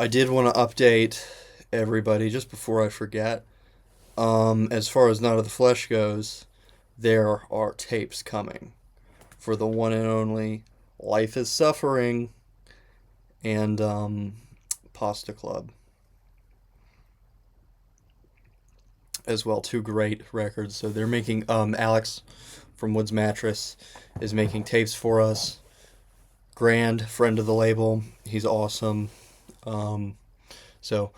I did want to update everybody just before I forget. As far as Not of the Flesh goes, there are tapes coming for the one and only Life is Suffering and Pasta Club as well. Two great records. So they're making Alex from Woods Mattress is making tapes for us. Grand friend of the label. He's awesome. Um, so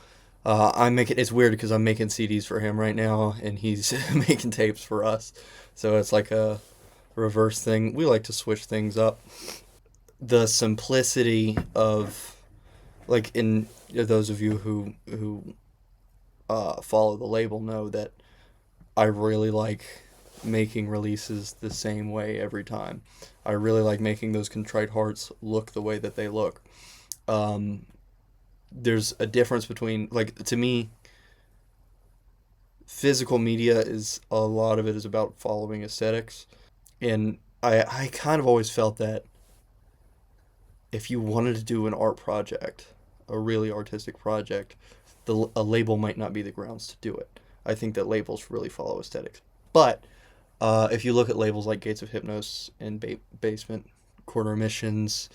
I'm making. It's weird because I'm making CDs for him right now, and he's making tapes for us. So it's like a reverse thing. We like to switch things up. The simplicity of, like, in those of you who follow the label know that I really like making releases the same way every time. I really like making those Contrite Hearts look the way that they look. Um, there's a difference between, like, to me, physical media is a lot of it is about following aesthetics, and I kind of always felt that if you wanted to do an art project, a really artistic project, a label might not be the grounds to do it. I think that labels really follow aesthetics. But if you look at labels like Gates of Hypnos and Basement, Quarter Emissions,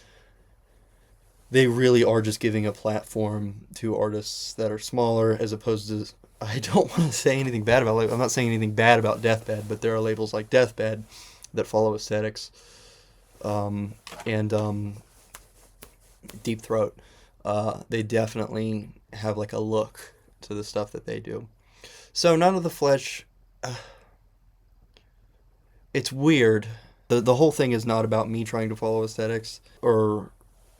they really are just giving a platform to artists that are smaller as opposed to. I don't want to say anything bad about I'm not saying anything bad about Deathbed, but there are labels like Deathbed that follow aesthetics, and Deep Throat. They definitely have like a look to the stuff that they do. So None of the Flesh, it's weird. The whole thing is not about me trying to follow aesthetics or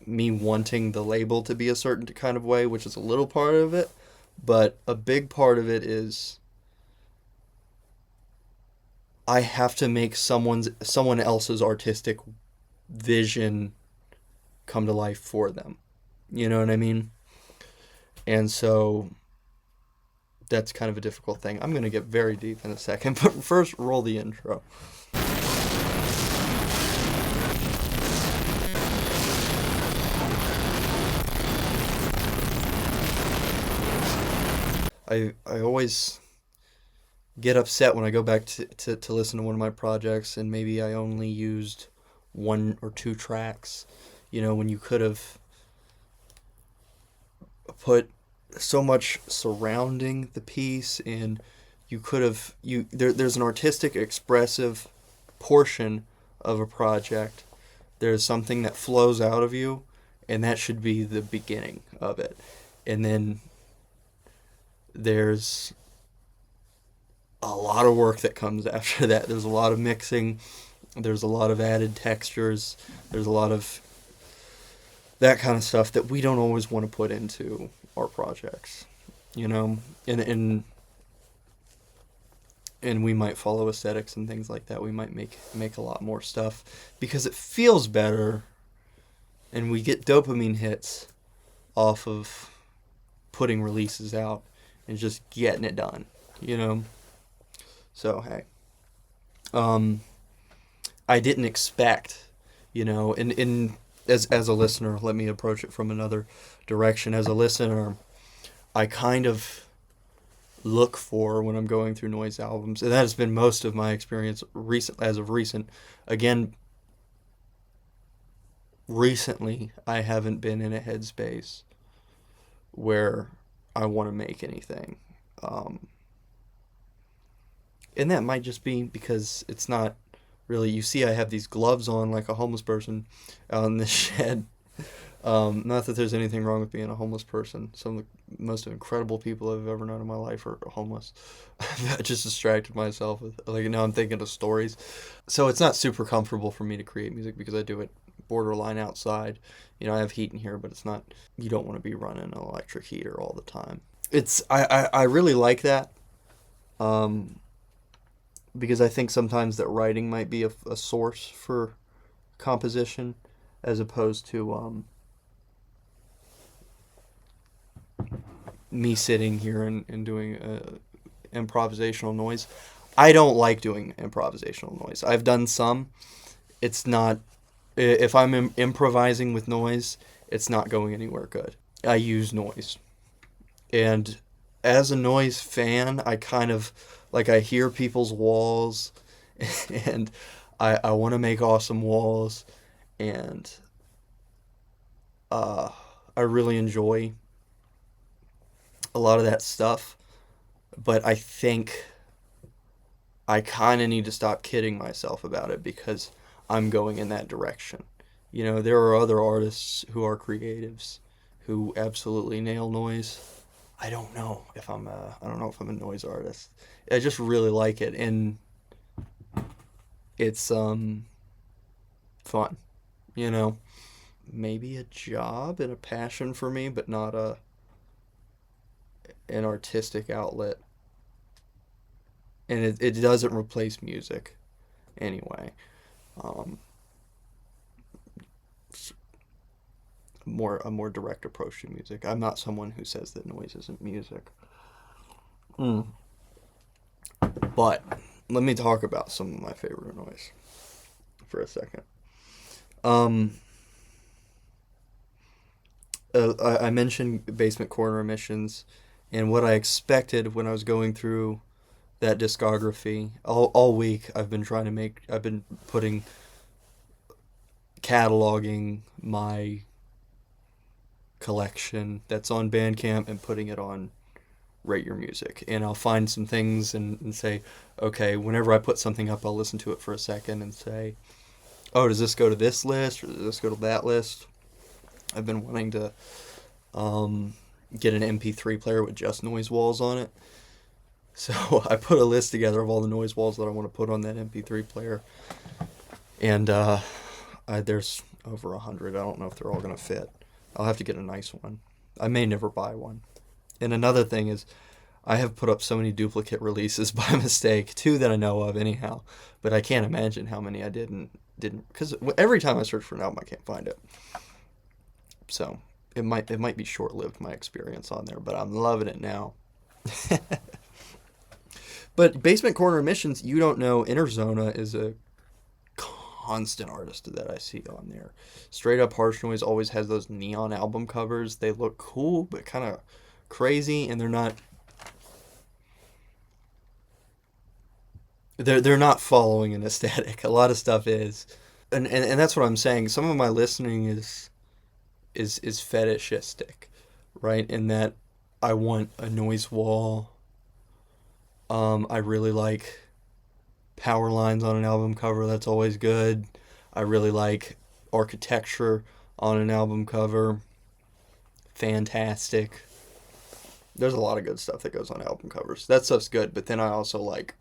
me wanting the label to be a certain kind of way, which is a little part of it, but a big part of it is I have to make someone else's artistic vision come to life for them. You know what I mean? And so that's kind of a difficult thing. I'm going to get very deep in a second, but first roll the intro. I always get upset when I go back to listen to one of my projects and maybe I only used one or two tracks. You know, when you could have put so much surrounding the piece and you could have there's an artistic expressive portion of a project. There's something that flows out of you and that should be the beginning of it. And then there's a lot of work that comes after that. There's a lot of mixing, there's a lot of added textures, there's a lot of that kind of stuff that we don't always want to put into our projects, you know, and we might follow aesthetics and things like that. We might make a lot more stuff because it feels better, and we get dopamine hits off of putting releases out and just getting it done, you know. So hey, I didn't expect, you know, in as a listener, let me approach it from another direction. As a listener, I kind of look for when I'm going through noise albums, and that has been most of my experience as of recent. Again, recently I haven't been in a headspace where I want to make anything. Um, and that might just be because it's not really, you see I have these gloves on like a homeless person out in this shed. Not that there's anything wrong with being a homeless person. Some of the most incredible people I've ever known in my life are homeless. I just distracted myself with, like, now I'm thinking of stories. So it's not super comfortable for me to create music because I do it borderline outside. You know, I have heat in here, but it's not, you don't want to be running an electric heater all the time. I really like that. Um, because I think sometimes that writing might be a source for composition as opposed to me sitting here and doing improvisational noise. I don't like doing improvisational noise. I've done some. It's not, if I'm improvising with noise, it's not going anywhere good. I use noise. And as a noise fan, I kind of like I hear people's walls and I want to make awesome walls and uh, I really enjoy a lot of that stuff. But I think I kind of need to stop kidding myself about it because I'm going in that direction. You know, there are other artists who are creatives who absolutely nail noise. I don't know if I'm a noise artist. I just really like it and it's fun, you know. Maybe a job and a passion for me, but not an artistic outlet. And it doesn't replace music anyway. Um, a more direct approach to music. I'm not someone who says that noise isn't music. Mm. But let me talk about some of my favorite noise for a second. Um, I mentioned Basement Corner Emissions, and what I expected when I was going through that discography all week. I've been putting cataloging my collection that's on Bandcamp and putting it on Rate Your Music. And I'll find some things and say, okay, whenever I put something up, I'll listen to it for a second and say, oh, does this go to this list or does this go to that list? I've been wanting to um, get an MP3 player with just noise walls on it. So I put a list together of all the noise walls that I want to put on that MP3 player. And there's over 100. I don't know if they're all going to fit. I'll have to get a nice one. I may never buy one. And another thing is, I have put up so many duplicate releases by mistake, two that I know of anyhow, but I can't imagine how many I didn't because every time I search for an album I can't find it. So it might be short lived my experience on there, but I'm loving it now. But Basement Corner Emissions, you don't know, Interzona is a constant artist that I see on there. Straight Up Harsh Noise always has those neon album covers. They look cool, but kind of crazy, and they're not following an aesthetic. A lot of stuff is, and that's what I'm saying. Some of my listening is fetishistic, right? In that I want a noise wall. I really like power lines on an album cover. That's always good. I really like architecture on an album cover. Fantastic. There's a lot of good stuff that goes on album covers. That stuff's good, but then I also like.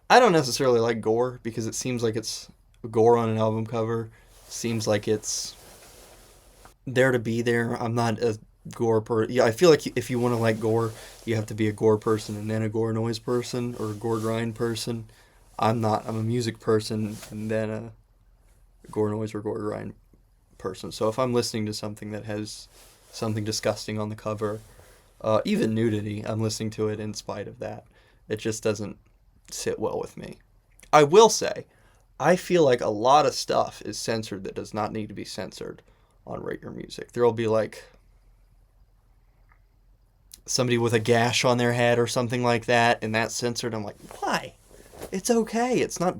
I don't necessarily like gore because it seems like it's gore on an album cover. Seems like it's there to be there. I'm not a gore Yeah, I feel like if you want to like gore, you have to be a gore person and then a gore noise person or a gore grind person. I'm not. I'm a music person and then a gore noise or gore grind person. So if I'm listening to something that has something disgusting on the cover, even nudity, I'm listening to it in spite of that. It just doesn't sit well with me. I will say, I feel like a lot of stuff is censored that does not need to be censored on Rate Your Music. There'll be like somebody with a gash on their head or something like that, and that's censored. I'm like, why? It's okay. It's not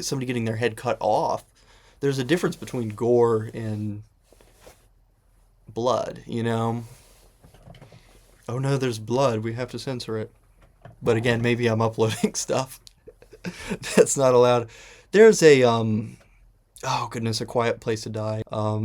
somebody getting their head cut off. There's a difference between gore and blood, you know? Oh no, there's blood. We have to censor it. But again, maybe I'm uploading stuff that's not allowed. There's a oh goodness, A Quiet Place to Die.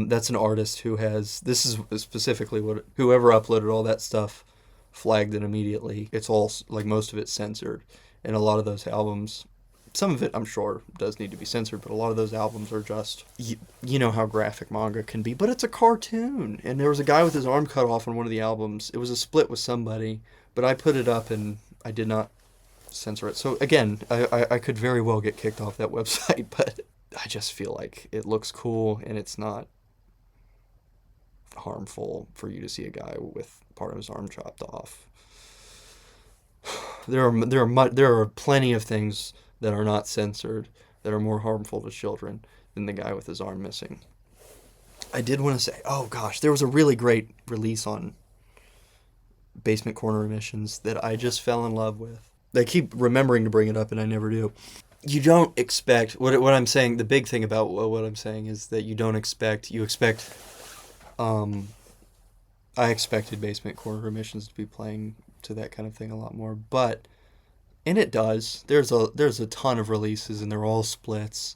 That's an artist who has this is specifically what whoever uploaded all that stuff flagged it immediately. It's all like most of it's censored, and a lot of those albums, some of it I'm sure does need to be censored, but a lot of those albums are just you know how graphic manga can be, but it's a cartoon. And there was a guy with his arm cut off on one of the albums. It was a split with somebody, but I put it up and I did not censor it. So again, I could very well get kicked off that website, but I just feel like it looks cool and it's not harmful for you to see a guy with part of his arm chopped off. There are plenty of things that are not censored that are more harmful to children than the guy with his arm missing. I did want to say, oh gosh, there was a really great release on Basement Corner Emissions that I just fell in love with. They keep remembering to bring it up, and I never do. You don't expect what I'm saying. The big thing about what I'm saying is that you don't expect. You expect. Um, I expected Basement Corner Emissions to be playing to that kind of thing a lot more, but and it does. There's a ton of releases, and they're all splits.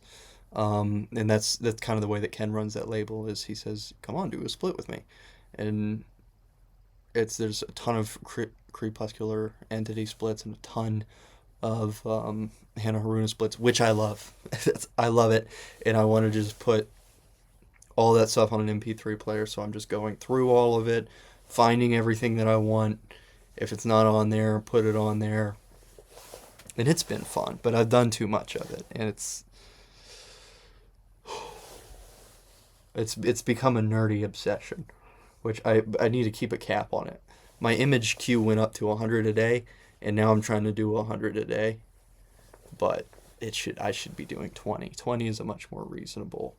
And that's kind of the way that Ken runs that label. Is he says, "Come on, do a split with me," and there's a ton of Crepuscular Entity splits and a ton of Hannah Haruna splits, which I love. I love it, and I want to just put all that stuff on an MP3 player. So I'm just going through all of it, finding everything that I want. If it's not on there, put it on there. And it's been fun, but I've done too much of it, and it's become a nerdy obsession, which I need to keep a cap on it. My image queue went up to 100 a day, and now I'm trying to do 100 a day, but I should be doing 20. 20 is a much more reasonable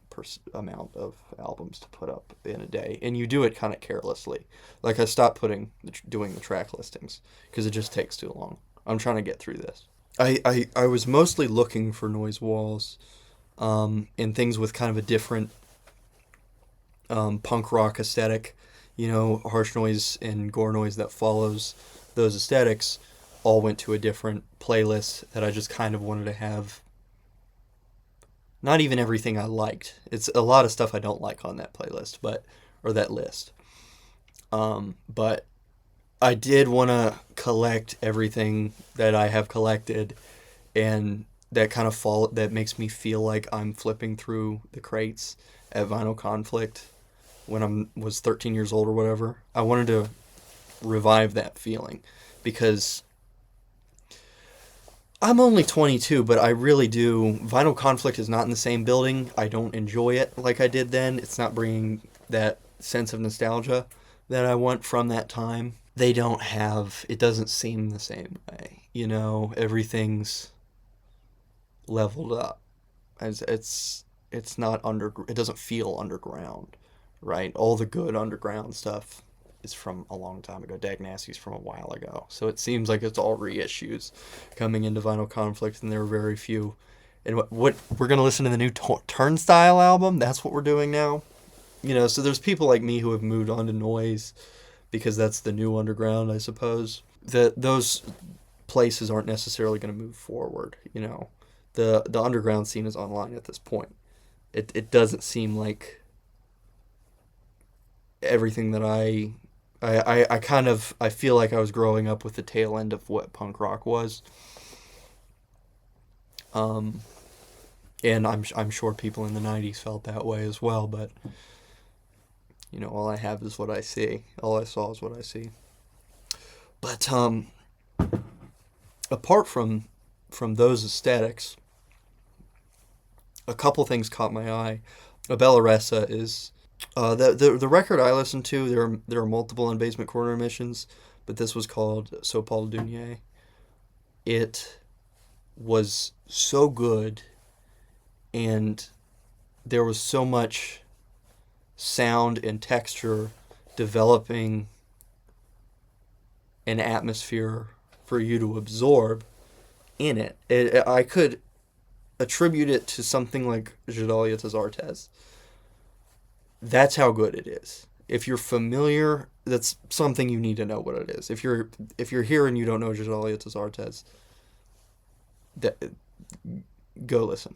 amount of albums to put up in a day, and you do it kind of carelessly. Like I stopped doing the track listings because it just takes too long. I'm trying to get through this. I was mostly looking for noise walls, and things with kind of a different punk rock aesthetic, harsh noise and gore noise that follows those aesthetics, all went to a different playlist that I just kind of wanted to have. Not even everything I liked. It's a lot of stuff I don't like on that playlist, or that list. But I did want to collect everything that I have collected, and that kind of that makes me feel like I'm flipping through the crates at Vinyl Conflict when I was 13 years old or whatever. I wanted to revive that feeling because I'm only 22, but I really do. Vinyl Conflict is not in the same building. I don't enjoy it like I did then. It's not bringing that sense of nostalgia that I want from that time. They don't have, it doesn't seem the same way. Everything's leveled up. It's not it doesn't feel underground, right? All the good underground stuff is from a long time ago. Dag Nasty's from a while ago. So it seems like it's all reissues coming into Vinyl Conflict, and there are very few. And what we're going to listen to the new Turnstile album? That's what we're doing now. So there's people like me who have moved on to noise because that's the new underground, I suppose. Those places aren't necessarily going to move forward, The underground scene is online at this point. It doesn't seem like everything that I feel like I was growing up with the tail end of what punk rock was. And I'm sure people in the 90s felt that way as well, but all I have is what I see. All I saw is what I see. But apart from those aesthetics, a couple things caught my eye. Bella Ressa is the record I listened to. There are multiple in Basement Corner Emissions, but this was called So Paul Dunier. It was so good, and there was so much sound and texture developing an atmosphere for you to absorb in it. I could attribute it to something like Gedalia Tazartes. That's how good it is. If you're familiar, that's something you need to know what it is. If you're here and you don't know Gedalia Tazartes, go listen.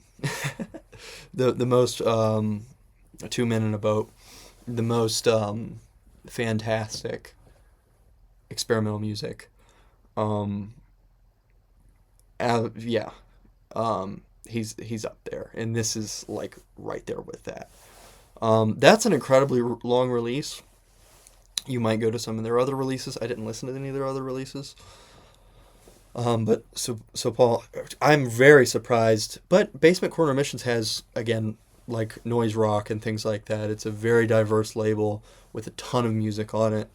the most 2 Men in a Boat, the most fantastic experimental music. He's up there, and this is like right there with that. That's an incredibly long release. You might go to some of their other releases. I didn't listen to any of their other releases. But so Paul, I'm very surprised. But Basement Corner Emissions has, again, like noise rock and things like that. It's a very diverse label with a ton of music on it.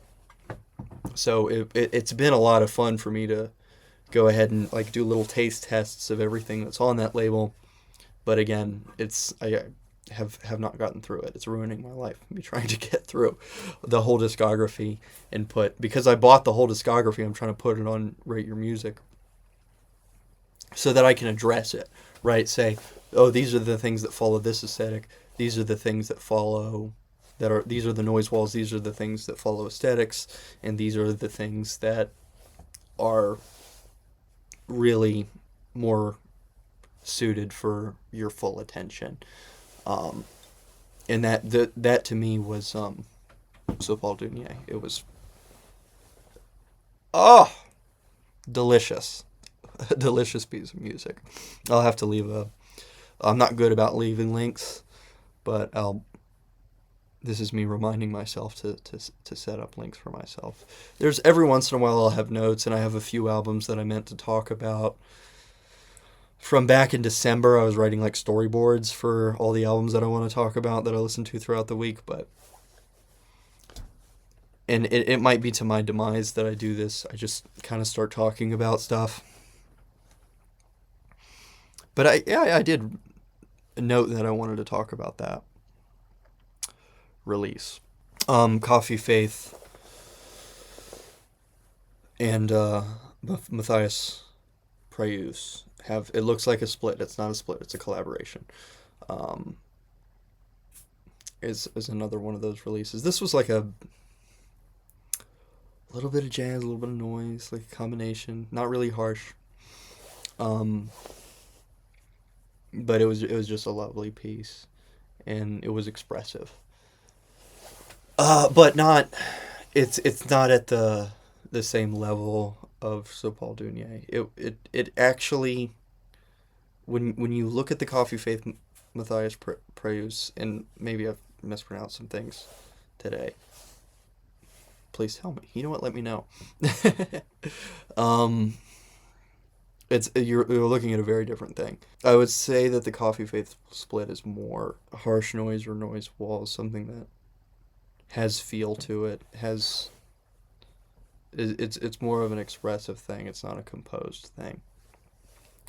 So it's been a lot of fun for me to go ahead and do little taste tests of everything that's on that label. But again, have not gotten through it. It's ruining my life. Me trying to get through the whole discography and because I bought the whole discography, I'm trying to put it on Rate Your Music so that I can address it, right? Say, oh, these are the things that follow this aesthetic. These are the things that follow these are the noise walls. These are the things that follow aesthetics, and these are the things that are really more suited for your full attention. And that to me was So Paul Dunier. It was delicious. A delicious piece of music. I'll have to leave I'm not good about leaving links, but this is me reminding myself to set up links for myself. There's every once in a while I'll have notes, and I have a few albums that I meant to talk about. From back in December, I was writing like storyboards for all the albums that I want to talk about that I listen to throughout the week, and it might be to my demise that I do this. I just kind of start talking about stuff. But I did note that I wanted to talk about that release. Coffee Faith and Matthias Preuss have, it looks like a split. It's not a split, it's a collaboration. Is another one of those releases. This was like a little bit of jazz, a little bit of noise, like a combination. Not really harsh. But it was just a lovely piece, and it was expressive. But not, it's not at the same level of So Paul Dunier. It actually, when you look at the Coffee Faith Matthias Preuss, and maybe I've mispronounced some things today, please tell me. You know what? Let me know. You're looking at a very different thing. I would say that the Coffee Faith split is more harsh noise or noise walls, something that has feel to it, it's more of an expressive thing. It's not a composed thing,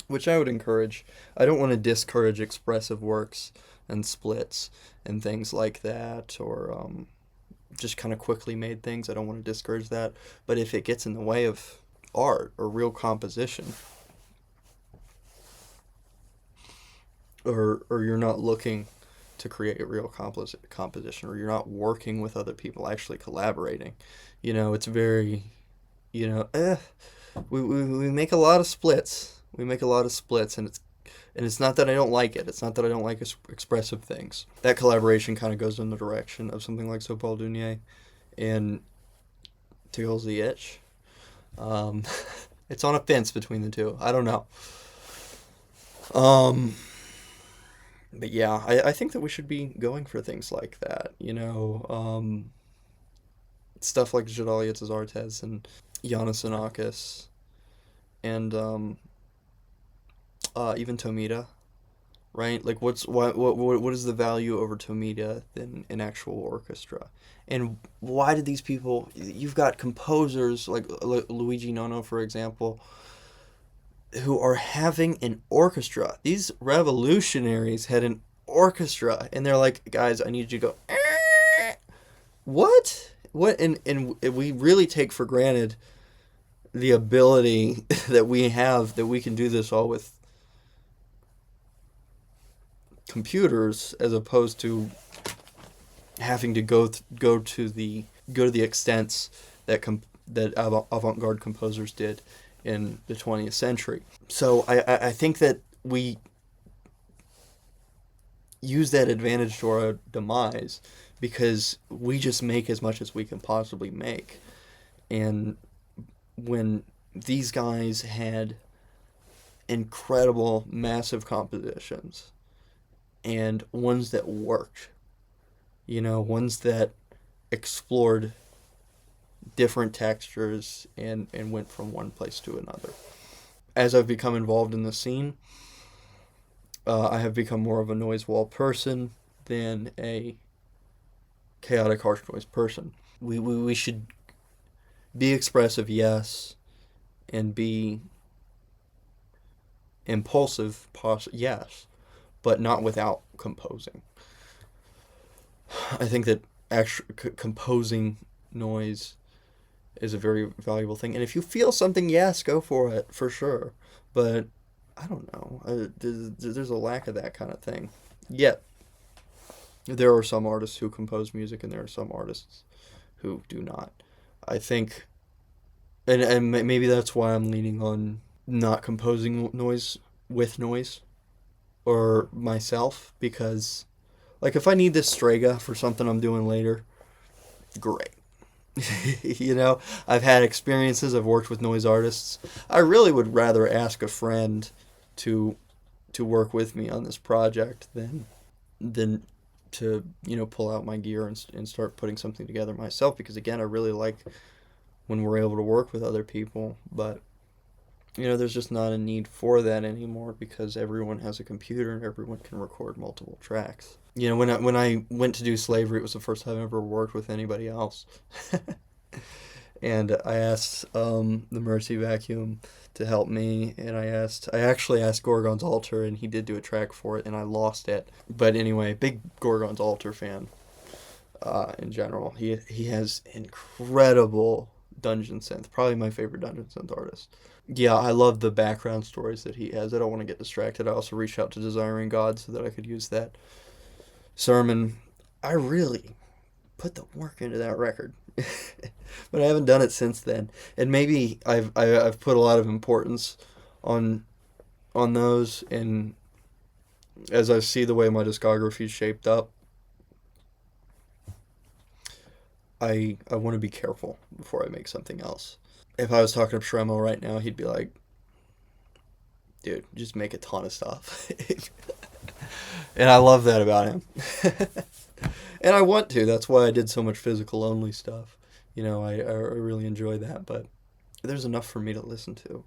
which I would encourage. I don't want to discourage expressive works and splits and things like that, or just kind of quickly made things. I don't want to discourage that, but if it gets in the way of art or real composition, or you're not looking to create a real composition, or you're not working with other people, actually collaborating, it's very, we make a lot of splits. And it's not that I don't like it. It's not that I don't like expressive things. That collaboration kind of goes in the direction of something like So Paul Dunier, and tickles the itch. It's on a fence between the two. I don't know. But yeah, I think that we should be going for things like that, stuff like Gedalia Tazartes and Giannis Xenakis, and even Tomita, right? Like, what is the value over Tomita than an actual orchestra? And why did these people? You've got composers like Luigi Nono, for example, who are having an orchestra. These revolutionaries had an orchestra, and they're like, guys, I need you to go, what? And we really take for granted the ability that we have, that we can do this all with computers, as opposed to having to go to the extents that avant-garde composers did in the 20th century. So I think that we use that advantage to our demise, because we just make as much as we can possibly make. And when these guys had incredible, massive compositions, and ones that worked, ones that explored different textures and went from one place to another. As I've become involved in the scene, I have become more of a noise wall person than a chaotic harsh noise person. We should be expressive, yes, and be impulsive, yes, but not without composing. I think that actually composing noise is a very valuable thing. And if you feel something, yes, go for it, for sure. But I don't know. There's a lack of that kind of thing. Yet, there are some artists who compose music and there are some artists who do not. I think, and maybe that's why I'm leaning on not composing noise with noise or myself, because, like, if I need this Strega for something I'm doing later, great. You know, I've had experiences. I've worked with noise artists. I really would rather ask a friend to work with me on this project than to pull out my gear and start putting something together myself, because again, I really like when we're able to work with other people. But there's just not a need for that anymore because everyone has a computer and everyone can record multiple tracks. When I went to do Slavery, it was the first time I ever worked with anybody else. And I asked the Mercy Vacuum to help me, and I actually asked Gorgon's Altar, and he did do a track for it, and I lost it. But anyway, big Gorgon's Altar fan in general. He has incredible dungeon synth, probably my favorite dungeon synth artist. Yeah, I love the background stories that he has. I don't want to get distracted. I also reached out to Desiring God so that I could use that sermon. I really put the work into that record. But I haven't done it since then. And maybe I've put a lot of importance on those, and as I see the way my discography is shaped up, I want to be careful before I make something else. If I was talking to Shremo right now, he'd be like, dude, just make a ton of stuff. And I love that about him. And I want to. That's why I did so much physical only stuff. I really enjoy that. But there's enough for me to listen to.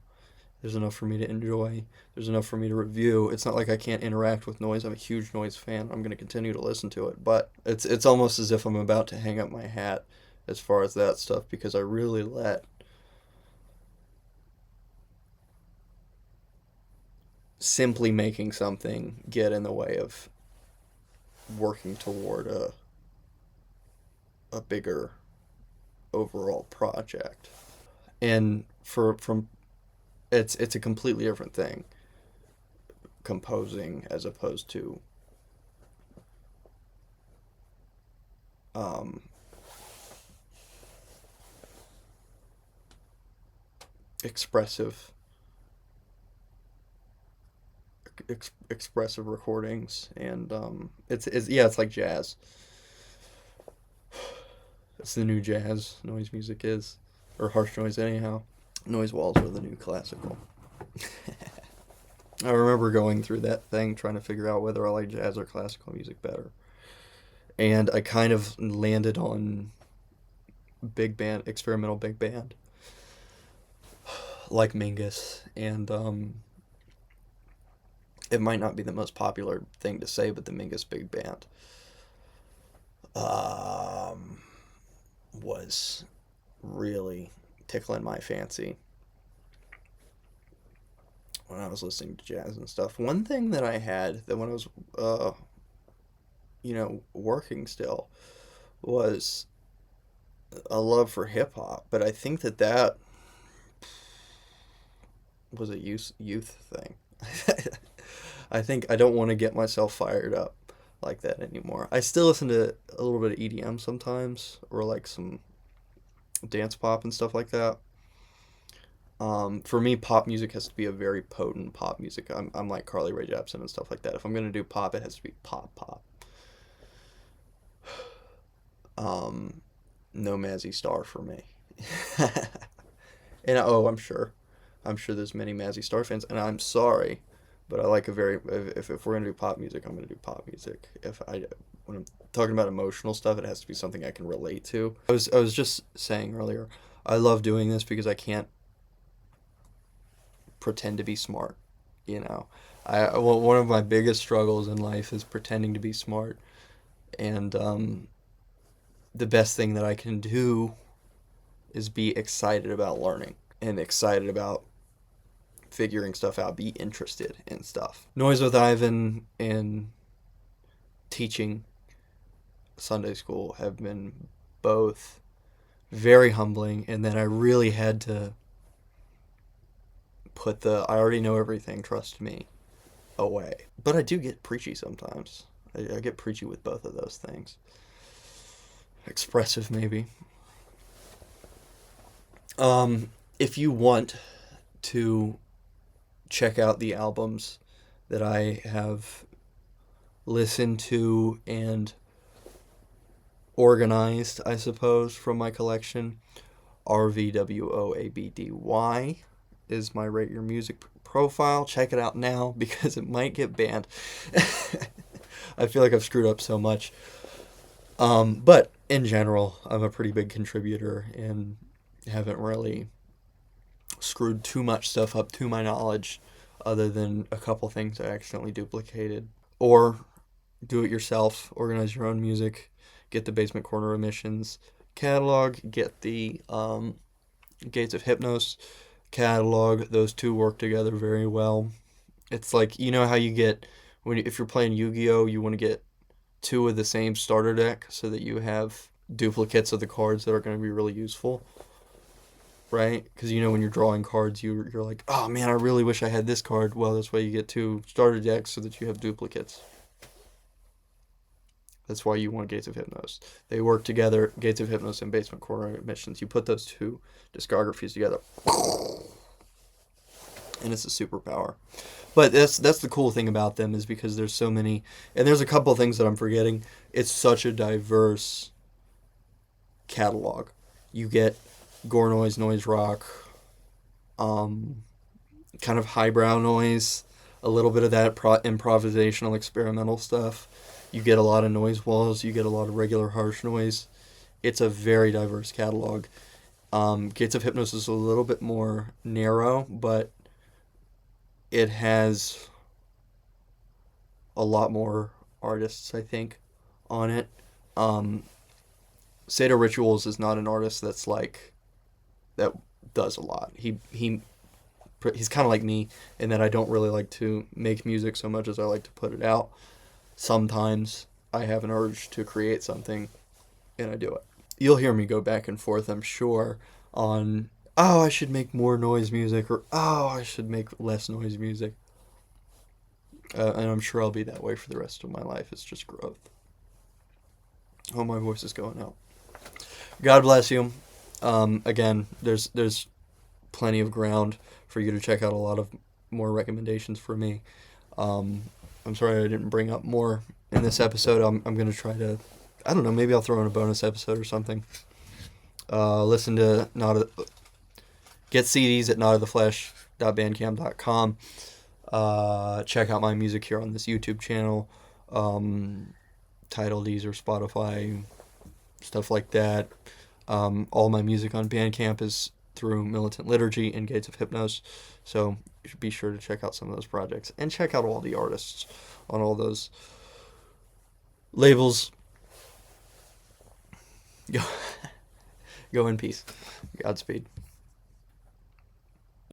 There's enough for me to enjoy. There's enough for me to review. It's not like I can't interact with noise. I'm a huge noise fan. I'm going to continue to listen to it. But it's almost as if I'm about to hang up my hat as far as that stuff, because I really let simply making something get in the way of working toward a bigger overall project. And from it's a completely different thing, composing as opposed to um, expressive expressive recordings. And it's yeah, it's like jazz. It's the new jazz. Noise music is, or harsh noise anyhow. Noise walls are the new classical. I remember going through that thing trying to figure out whether I like jazz or classical music better. And I kind of landed on big band, experimental big band, like Mingus. And it might not be the most popular thing to say, but the Mingus big band was really tickling my fancy when I was listening to jazz and stuff. One thing that I had that when I was, working still, was a love for hip hop. But I think that was a youth thing. I think I don't want to get myself fired up like that anymore. I still listen to a little bit of EDM sometimes, or like some dance pop and stuff like that. For me, pop music has to be a very potent pop music. I'm like Carly Rae Jepsen and stuff like that. If I'm gonna do pop, it has to be pop. No Mazzy Star for me. And I'm sure there's many Mazzy Star fans, and I'm sorry, but I like a very if we're gonna do pop music, I'm gonna do pop music. If I When I'm talking about emotional stuff, it has to be something I can relate to. I was just saying earlier, I love doing this because I can't pretend to be smart. You know, one of my biggest struggles in life is pretending to be smart, and the best thing that I can do is be excited about learning and excited about figuring stuff out, be interested in stuff. Noise with Ivan and teaching Sunday school have been both very humbling, and then I really had to put the I already know everything, trust me, away. But I do get preachy sometimes. I get preachy with both of those things. Expressive, maybe. If you want to check out the albums that I have listened to and organized, I suppose, from my collection, RVWOABDY is my Rate Your Music profile. Check it out now because it might get banned. I feel like I've screwed up so much. But in general, I'm a pretty big contributor and haven't really screwed too much stuff up to my knowledge, other than a couple things I accidentally duplicated. Or do it yourself, organize your own music, get the Basement Corner Emissions catalog, get the Gates of Hypnos catalog. Those two work together very well. It's like, you know how you get, if you're playing Yu-Gi-Oh, you want to get two of the same starter deck so that you have duplicates of the cards that are going to be really useful, right? Because when you're drawing cards, you're like, oh man, I really wish I had this card. Well, this way you get two starter decks so that you have duplicates. That's why you want Gates of Hypnos. They work together, Gates of Hypnos and Basement Corner Emissions. You put those two discographies together, and it's a superpower. But that's the cool thing about them, is because there's so many, and there's a couple of things that I'm forgetting. It's such a diverse catalog. You get gore noise, noise rock, kind of highbrow noise, a little bit of that improvisational experimental stuff. You get a lot of noise walls. You get a lot of regular harsh noise. It's a very diverse catalog. Gates of Hypnos is a little bit more narrow, but it has a lot more artists, I think, on it. Sado Rituals is not an artist that does a lot. He's kind of like me in that I don't really like to make music so much as I like to put it out. Sometimes I have an urge to create something, and I do it. You'll hear me go back and forth, I'm sure, on, oh, I should make more noise music, or, oh, I should make less noise music. And I'm sure I'll be that way for the rest of my life. It's just growth. Oh, my voice is going out. God bless you. Again, there's plenty of ground for you to check out a lot of more recommendations for me. I'm sorry I didn't bring up more in this episode. I'm going to try to, I don't know, maybe I'll throw in a bonus episode or something. Listen to get CDs at notoftheflesh.bandcamp.com. Check out my music here on this YouTube channel. Tidal, Deezer, Spotify, stuff like that. All my music on Bandcamp is through Militant Liturgy and Gates of Hypnos, so you should be sure to check out some of those projects and check out all the artists on all those labels. Go in peace. Godspeed.